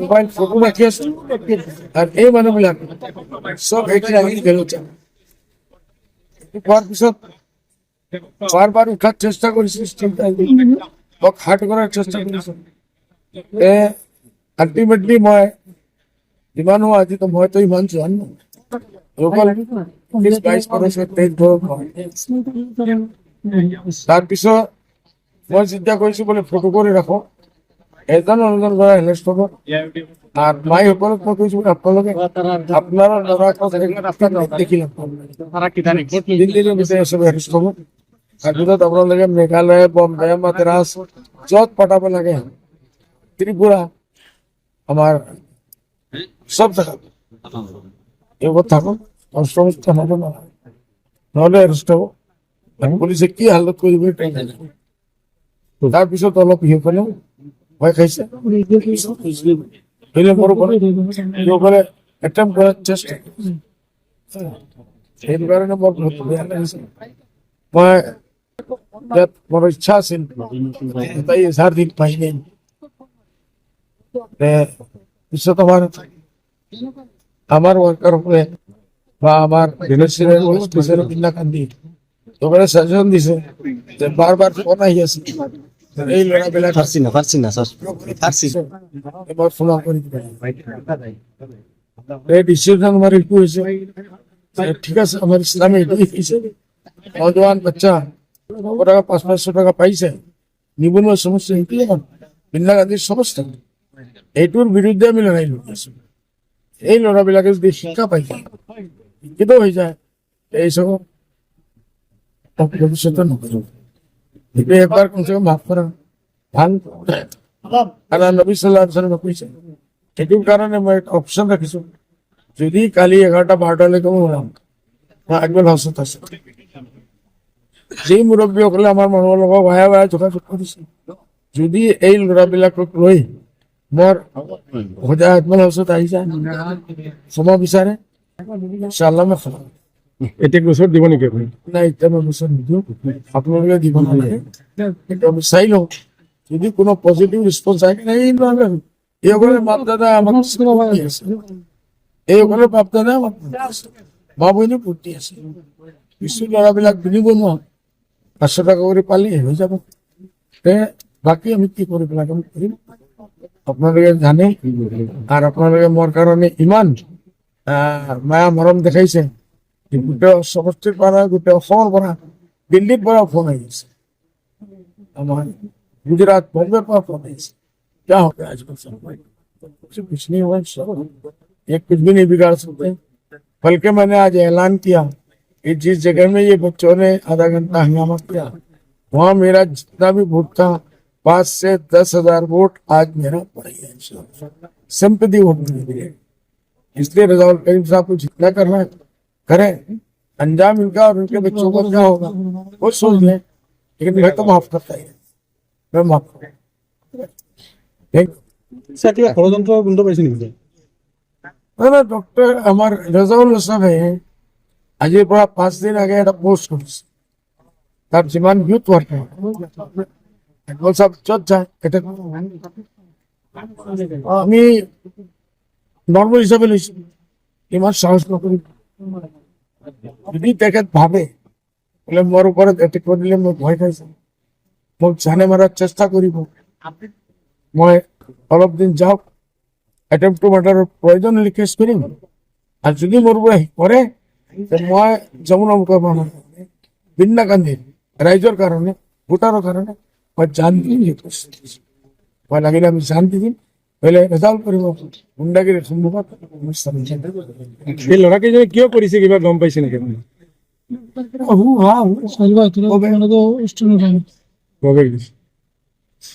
mobile photo ৰাখি আছো আৰু এই মানুহবিলাক চব একে লাগি গেলোচা পোৱাৰ পিছত বাৰ উঠাৰ চেষ্টা কৰিছো মোক হাৰ্ট কৰাৰ চেষ্টা কৰিছো আল্টিমেটলি মই যিমান হোৱা আজি মইতো ইমান যোৱা নাই তাৰপিছত মই চিন্তা কৰিছো বোলে ফটো কৰি ৰাখো এজন অনুজন কৰা এৰেষ্ট হ'ব আৰু মাই সকলক মই কৈছো আপোনালোকে আপোনাৰ ল'ৰাক দেখিলাম চবে এৰেষ্ট হ'ব তাৰপিছত আপোনালোকে মেঘালয় বম্বে মাদ্ৰাজ য'ত পঠাব লাগে ত্ৰিপুৰা আমাৰ সব জায়গাত এইবোৰ থাকো অস্ত্ৰ নহলে এৰেষ্ট হ'ব পুলিচে কি হালত কৰিব তাৰপিছত অলপ সিহঁতে ভয় খাইছে এটেম্প কৰাৰ চেষ্টা সেইটো কাৰণে মোৰ বহুত বেয়া লাগিছে মই ইয়াত মোৰ ইচ্ছা আছিল তাই 4 দিন পাই নাই পিছত আমার ওয়ার্কার হলে বা আমার কান্দি ওখানে সাজেশন দিছে যে বারবার ফোন আই আছে এই লড়াবেলা পারছি না এবার ফোন করে এই ডিসিশন আমার একটু হয়েছে ঠিক আছে আমার ইসলামে এটাই হয়েছে নজওয়ান বাচ্চা টাকা 500 টাকা পাইছে নিবনুৱা সমস্যা এইটোৱে ইন্দিৰা গান্ধীৰ সমস্যা এইটোৰ বিৰুদ্ধে আমি লড়াই লড়িছো এই ল'ৰাবিলাকে যদি শিক্ষা পাই যায় শিক্ষিত হৈ যায় এইসব ভবিষ্যতে নকৰিব এইটো এবাৰ কমচে কম মাফ কৰা ভাল আৰু নবী সাল্লাল্লাহু আলাইহি ওয়াসাল্লামে কৈছে এইটোৰ কাৰণে মই এটা অপশ্যন ৰাখিছো যদি কালি 11-12লৈকে মই ওলাম মই একবাৰ হাউচত আছো যেই মুৰব্বীসকলে আমাৰ মানুহৰ লগত ভায়া যোগাযোগ কৰিছে যদি এই ল'ৰাবিলাকক লৈ মোৰ সদায় একবাৰ হাউচত আহি যায় ক্ষমা বিচাৰে ইনশাআল্লাহ মই ক্ষমা এতিয়া গোচৰ দিব নেকি আপুনি নাই এতিয়া মই গোচৰ নিদিওঁ আপোনালোকে দিব নালাগে আমি চাই লওঁ যদি কোনো পজিটিভ ৰেছপন্স আহে এইসকলে বাপ দাদা আমাক ফুটি আছে এইসকলে বাপ দাদা আমাক মা বহিনী ফুটি আছে কিছু ল'ৰাবিলাক নিবনুৱা 500 টাকা কৰে পালি হৈ যাব বাকি আমি কি কৰিব লাগে আমি কৰিম আপোনালোকে জানে আৰু আপোনালোকে মোৰ কাৰণে ইমান মায়া মৰম দেখাইছে গোটেই সমষ্টিৰ পৰা গোটেই অসমৰ পৰা দিল্লীৰ পৰা ফোন আহিছে আমাৰ गुजरात बॉम्बे पर प्रदेश क्या हो गया आज कुछ नहीं हुआ ये कुछ भी नहीं बिगाड़ सकते बल्कि मैंने आज ऐलान किया कि जिस जगह में ये बच्चों ने आधा घंटा हंगामा किया वहां मेरा जितना भी वोट था 5 से 10,000 वोट आज मेरा पड़ गया सिंपैथी वोट मिलेगा इसलिए रजाउल करीम साहब को जितना करना है करें अंजाम इनका और उनके बच्चों को क्या होगा वो सोच लें लेकिन मैं तो माफ करता ही ষড়যন্ত্ৰ গোন্ধ পাইছে নেকি ডক্টৰ আমাৰ ৰেজাউল চাহে আজিৰ পৰা 5 দিন আগে এটা পোষ্ট কৰিছে তাত যিমান ইউথ ৱাৰ্কাৰ একবল সব য'ত যায় এটা আমি নৰ্মেল হিচাপে লৈছো ইমান সাহস নকৰিব যদি তেখেত ভাবে বোলে মোৰ ওপৰত এটেক কৰিলে মই ভয় খাইছো মোক জানে মারার চেষ্টা করিব মই অলপ দিন যাওক এটেম্প টু মার্ডারের প্রয়োজন হলে কেস করিম আর যদি মোর করে মই যমুনা মুখৰ মানুহ বিন্না গান্ধীৰ ৰাইজৰ কাৰণে ভোটাৰৰ কাৰণে মই জান দিম মই লাগিলে আমি জান দি দিম পहिले ৰেজাল্ট কৰিব গুণ্ডাগিৰি সম্ভৱত এই ল'ৰাকেইজনে কিয় কৰিছে কিবা গম পাইছে নেকি হু হা